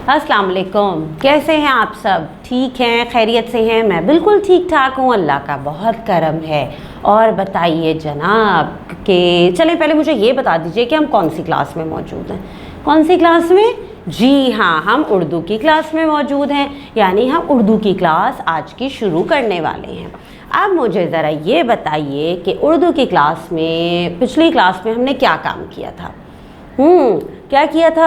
अस्सलाम वालेकुम। कैसे हैं आप सब? ठीक हैं, खैरियत से हैं? मैं बिल्कुल ठीक ठाक हूँ, अल्लाह का बहुत करम है। और बताइए जनाब कि चलें पहले मुझे ये बता दीजिए कि हम कौन सी क्लास में मौजूद हैं। कौन सी क्लास में? जी हाँ, हम उर्दू की क्लास में मौजूद हैं, यानी हम उर्दू की क्लास आज की शुरू करने वाले हैं। अब मुझे ज़रा ये बताइए कि उर्दू की क्लास में पिछली क्लास में हमने क्या काम किया था? क्या किया था?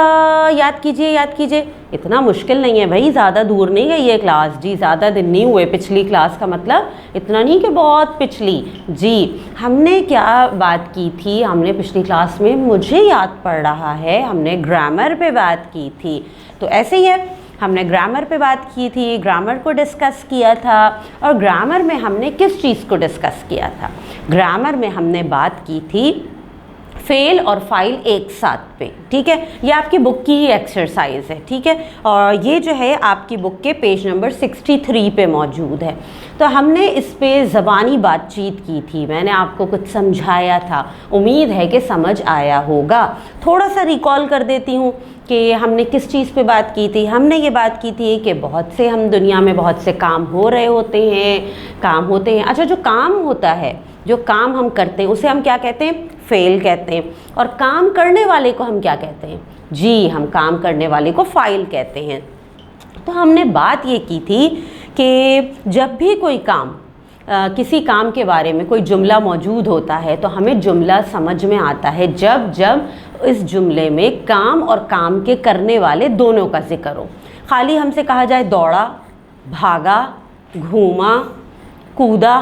याद कीजिए, याद कीजिए। इतना मुश्किल नहीं है भाई, ज़्यादा दूर नहीं गई ये क्लास जी, ज़्यादा दिन नहीं हुए पिछली क्लास का मतलब इतना नहीं कि बहुत पिछली। जी, हमने क्या बात की थी? हमने पिछली क्लास में, मुझे याद पड़ रहा है, हमने ग्रामर पे बात की थी। तो ऐसे ही है, हमने ग्रामर पे बात की थी, ग्रामर को डिस्कस किया था। और ग्रामर में हमने किस चीज़ को डिस्कस किया था? ग्रामर में हमने बात की थी फेल और फाइल एक साथ पे, ठीक है। ये आपकी बुक की ही एक्सरसाइज है, ठीक है। और ये जो है आपकी बुक के पेज नंबर 63 पे मौजूद है। तो हमने इस पे ज़बानी बातचीत की थी, मैंने आपको कुछ समझाया था, उम्मीद है कि समझ आया होगा। थोड़ा सा रिकॉल कर देती हूँ कि हमने किस चीज़ पे बात की थी। हमने ये बात की थी कि बहुत से हम दुनिया में बहुत से काम हो रहे होते हैं, अच्छा जो काम होता है, जो काम हम करते हैं उसे हम क्या कहते हैं? फेल कहते हैं। और काम करने वाले को हम क्या कहते हैं? जी, हम काम करने वाले को फाइल कहते हैं। तो हमने बात ये की थी कि जब भी कोई काम किसी काम के बारे में कोई जुमला मौजूद होता है तो हमें जुमला समझ में आता है जब जब इस जुमले में काम और काम के करने वाले दोनों का जिक्र हो। खाली हमसे कहा जाए दौड़ा, भागा, घूमा, कूदा,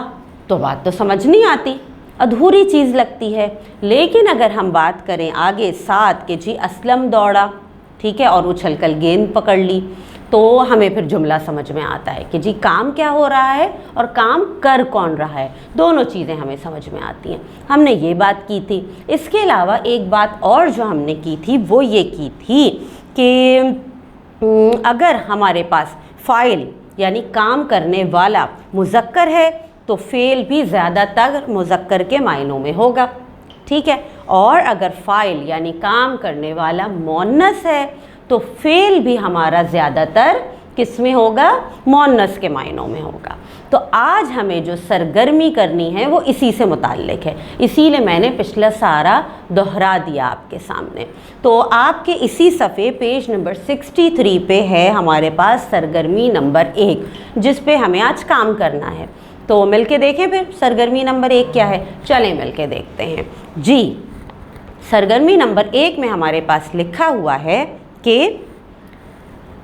तो बात तो समझ नहीं आती, अधूरी चीज़ लगती है। लेकिन अगर हम बात करें आगे साथ कि जी असलम दौड़ा, ठीक है, और उछलकर गेंद पकड़ ली, तो हमें फिर जुमला समझ में आता है कि जी काम क्या हो रहा है और काम कर कौन रहा है, दोनों चीज़ें हमें समझ में आती हैं। हमने ये बात की थी। इसके अलावा एक बात और जो हमने की थी वो ये की थी कि अगर हमारे पास फ़ाइल यानी काम करने वाला मुज़क्कर है तो फ़ेल भी ज़्यादातर मुज़क्कर के मायनों में होगा, ठीक है। और अगर फ़ाइल यानी काम करने वाला मुअन्नस है तो फ़ेल भी हमारा ज़्यादातर किस में होगा? मुअन्नस के मायनों में होगा। तो आज हमें जो सरगर्मी करनी है वो इसी से मुताल्लिक है, इसीलिए मैंने पिछला सारा दोहरा दिया आपके सामने। तो आपके इसी सफ़े पेज नंबर 63 पे है हमारे पास सरगर्मी नंबर 1, जिस पे हमें आज काम करना है। तो मिलके देखें फिर सरगर्मी नंबर 1 क्या है। चलें मिलके देखते हैं जी। सरगर्मी नंबर 1 में हमारे पास लिखा हुआ है कि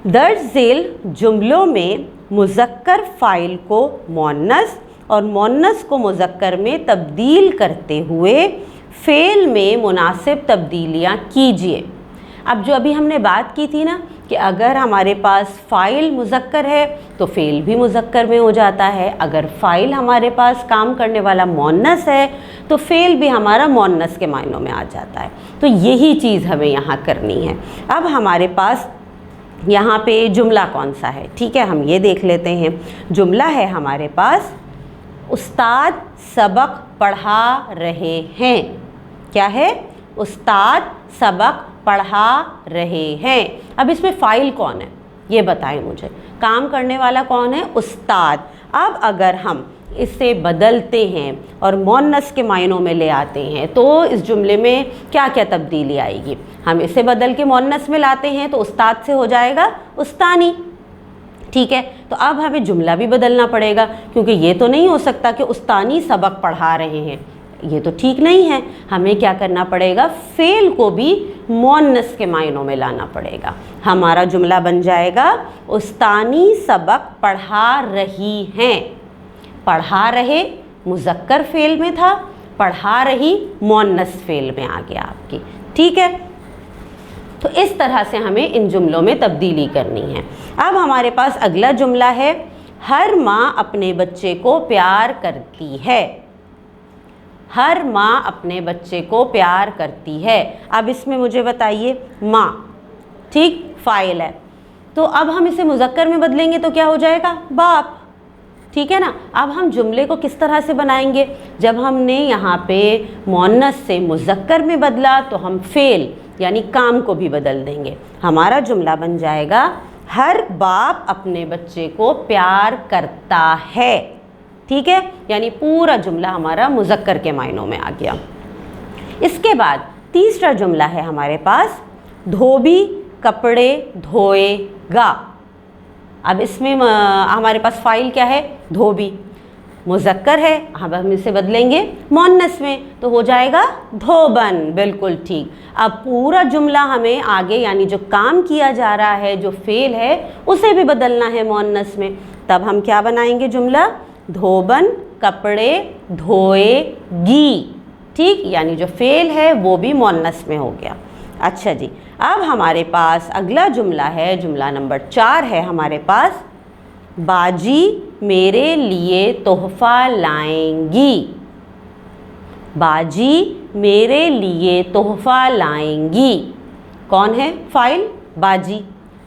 दर्ज झेल जुमलों में मुज़क्कर फ़ाइल को मुअन्नस और मुअन्नस को मुज़क्कर में तब्दील करते हुए फ़ेल में मुनासिब तब्दीलियाँ कीजिए। अब जो अभी हमने बात की थी ना कि अगर हमारे पास फ़ाइल मुज़क्कर है तो फ़ेल भी मुज़क्कर में हो जाता है, अगर फ़ाइल हमारे पास काम करने वाला मुअन्नस है तो फ़ेल भी हमारा मुअन्नस के मायनों में आ जाता है। तो यही चीज़ हमें यहाँ करनी है। अब हमारे पास यहाँ पे जुमला कौन सा है, ठीक है, हम ये देख लेते हैं। जुमला है हमारे पास उस्ताद सबक पढ़ा रहे हैं। क्या है? उस्ताद सबक पढ़ा रहे हैं। अब इसमें फ़ाइल कौन है ये बताएं मुझे। काम करने वाला कौन है? उस्ताद। अब अगर हम इसे बदलते हैं और मुअन्नस के मायनों में ले आते हैं तो इस जुमले में क्या क्या तब्दीली आएगी? हम इसे बदल के मुअन्नस में लाते हैं तो उस्ताद से हो जाएगा उस्तानी, ठीक है। तो अब हमें जुमला भी बदलना पड़ेगा, क्योंकि ये तो नहीं हो सकता कि उस्तानी सबक पढ़ा रहे हैं, ये तो ठीक नहीं है। हमें क्या करना पड़ेगा? फ़ेल को भी मुअन्नस के मायनों में लाना पड़ेगा। हमारा जुमला बन जाएगा उस्तानी सबक पढ़ा रही हैं। पढ़ा रहे मुज़क्कर फ़ेल में था, पढ़ा रही मुअन्नस फ़ेल में आ गया आपकी, ठीक है। तो इस तरह से हमें इन जुमलों में तब्दीली करनी है। अब हमारे पास अगला जुमला है, हर माँ अपने बच्चे को प्यार करती है। हर माँ अपने बच्चे को प्यार करती है। अब इसमें मुझे बताइए, माँ, ठीक, फ़ाइल है, तो अब हम इसे मुज़क्कर में बदलेंगे तो क्या हो जाएगा? बाप, ठीक है ना। अब हम जुमले को किस तरह से बनाएंगे, जब हमने यहाँ पे मुअन्नस से मुज़क्कर में बदला तो हम फ़ेल यानी काम को भी बदल देंगे। हमारा जुमला बन जाएगा हर बाप अपने बच्चे को प्यार करता है। ठीक है, यानी पूरा जुमला हमारा मुज़क्कर के मायनों में आ गया। इसके बाद तीसरा जुमला है हमारे पास, धोबी कपड़े धोएगा। अब इसमें हमारे पास फ़ाइल क्या है, धोबी, मुज़क्कर है, अब हम इसे बदलेंगे मुअन्नस में तो हो जाएगा धोबन। बिल्कुल ठीक। अब पूरा जुमला हमें आगे यानी जो काम किया जा रहा है, जो फ़ेल है, उसे भी बदलना है मुअन्नस में। तब हम क्या बनाएंगे जुमला, धोबन कपड़े धोएगी। ठीक, यानी जो फ़ेल है वो भी मुअन्नस में हो गया। अच्छा जी, अब हमारे पास अगला जुमला है, जुमला नंबर 4 है हमारे पास, बाजी मेरे लिए तोहफ़ा लाएंगी। बाजी मेरे लिए तोहफ़ा लाएंगी। कौन है फ़ाइल, बाजी।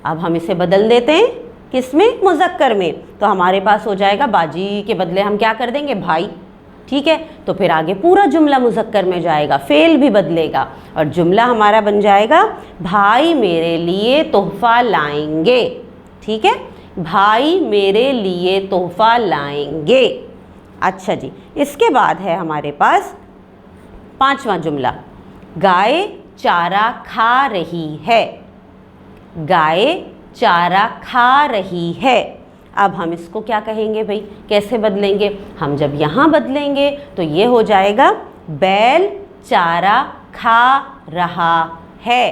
अब हम इसे बदल देते हैं किसमें, मुज़क्कर में, तो हमारे पास हो जाएगा बाजी के बदले हम क्या कर देंगे, भाई। ठीक है, तो फिर आगे पूरा जुमला मुज़क्कर में जाएगा, फ़ेल भी बदलेगा और जुमला हमारा बन जाएगा भाई मेरे लिए तोहफ़ा लाएंगे। ठीक है, भाई मेरे लिए तोहफ़ा लाएंगे। अच्छा जी, इसके बाद है हमारे पास 5वां जुमला, गाय चारा खा रही है। गाय चारा खा रही है। अब हम इसको क्या कहेंगे भाई, कैसे बदलेंगे, हम जब यहाँ बदलेंगे तो ये हो जाएगा बैल चारा खा रहा है।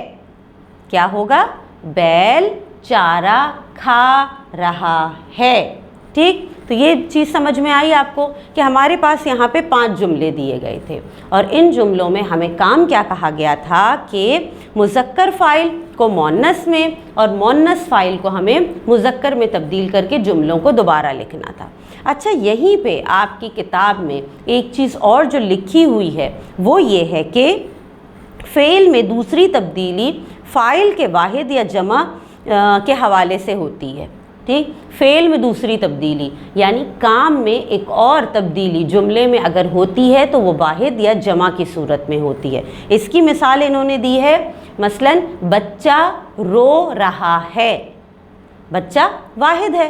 क्या होगा, बैल चारा खा रहा है। ठीक, तो ये चीज़ समझ में आई आपको कि हमारे पास यहाँ पे 5 जुमले दिए गए थे और इन जुमलों में हमें काम क्या कहा गया था कि मुज़क्कर फ़ाइल को मुअन्नस में और मुअन्नस फ़ाइल को हमें मुज़क्कर में तब्दील करके जुमलों को दोबारा लिखना था। अच्छा, यहीं पे आपकी किताब में एक चीज़ और जो लिखी हुई है वो ये है कि फ़ेल में दूसरी तब्दीली फ़ाइल के वाहिद या जमा के हवाले से होती है। ठीक, फ़ेल में दूसरी तब्दीली यानी काम में एक और तब्दीली जुमले में अगर होती है तो वो वाहिद या जमा की सूरत में होती है। इसकी मिसाल इन्होंने दी है, मसलन बच्चा रो रहा है। बच्चा वाहिद है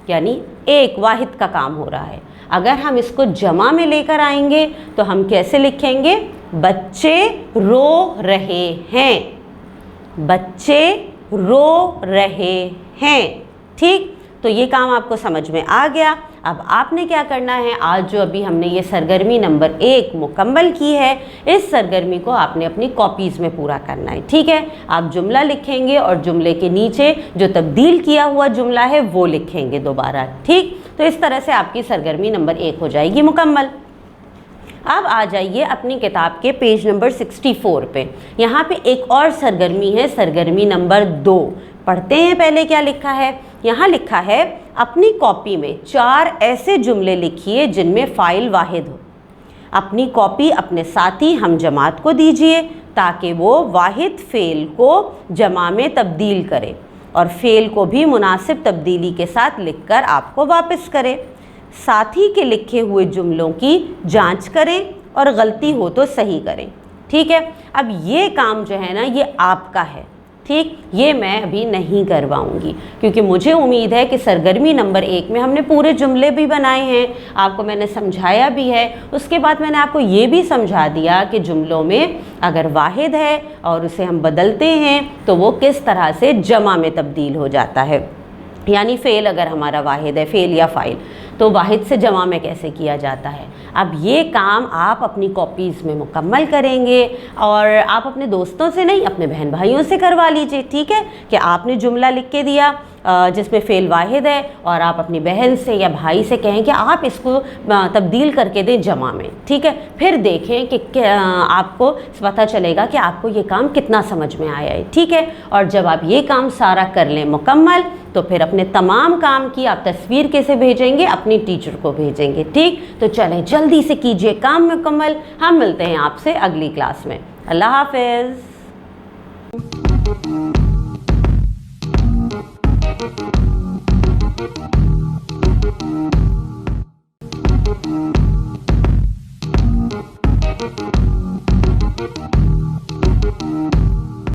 यानी एक वाहिद का काम हो रहा है। अगर हम इसको जमा में लेकर आएंगे तो हम कैसे लिखेंगे, बच्चे रो रहे हैं। बच्चे रो रहे हैं। ठीक, तो ये काम आपको समझ में आ गया। अब आपने क्या करना है, आज जो अभी हमने ये सरगर्मी नंबर 1 मुकम्मल की है, इस सरगर्मी को आपने अपनी कॉपीज़ में पूरा करना है। ठीक है, आप जुमला लिखेंगे और जुमले के नीचे जो तब्दील किया हुआ जुमला है वो लिखेंगे दोबारा। ठीक, तो इस तरह से आपकी सरगर्मी नंबर 1 हो जाएगी मुकम्मल। अब आ जाइए अपनी किताब के पेज नंबर 64 पे। यहाँ पे एक और सरगर्मी है, सरगर्मी नंबर 2। पढ़ते हैं पहले क्या लिखा है। यहाँ लिखा है, अपनी कॉपी में 4 ऐसे जुमले लिखिए जिनमें फ़ाइल वाहिद हो। अपनी कॉपी अपने साथी हम जमात को दीजिए ताकि वो वाहिद फ़ेल को जमा में तब्दील करे और फ़ेल को भी मुनासिब तब्दीली के साथ लिखकर आपको वापस करे। साथी के लिखे हुए जुमलों की जांच करें और गलती हो तो सही करें। ठीक है, अब ये काम जो है ना ये आपका है। ठीक, ये मैं अभी नहीं करवाऊंगी क्योंकि मुझे उम्मीद है कि सरगर्मी नंबर 1 में हमने पूरे जुमले भी बनाए हैं, आपको मैंने समझाया भी है। उसके बाद मैंने आपको ये भी समझा दिया कि जुमलों में अगर वाहिद है और उसे हम बदलते हैं तो वो किस तरह से जमा में तब्दील हो जाता है। यानी फ़ेल अगर हमारा वाहिद है, फ़ेल या फ़ाइल, तो वाहिद से जमा में कैसे किया जाता है। अब ये काम आप अपनी कॉपीज़ में मुकम्मल करेंगे और आप अपने दोस्तों से नहीं, अपने बहन भाइयों से करवा लीजिए। ठीक है, कि आपने जुमला लिख के दिया जिसमें फ़ेल वाहिद है और आप अपनी बहन से या भाई से कहें कि आप इसको तब्दील करके दें जमा में। ठीक है, फिर देखें कि आपको पता चलेगा कि आपको ये काम कितना समझ में आया है। ठीक है, और जब आप ये काम सारा कर लें मुकम्मल तो फिर अपने तमाम काम की आप तस्वीर कैसे भेजेंगे, अपनी टीचर को भेजेंगे। ठीक, तो चलें जल्दी से कीजिए काम मुकम्मल। हम मिलते हैं आपसे अगली क्लास में। अल्लाह हाफ़िज़।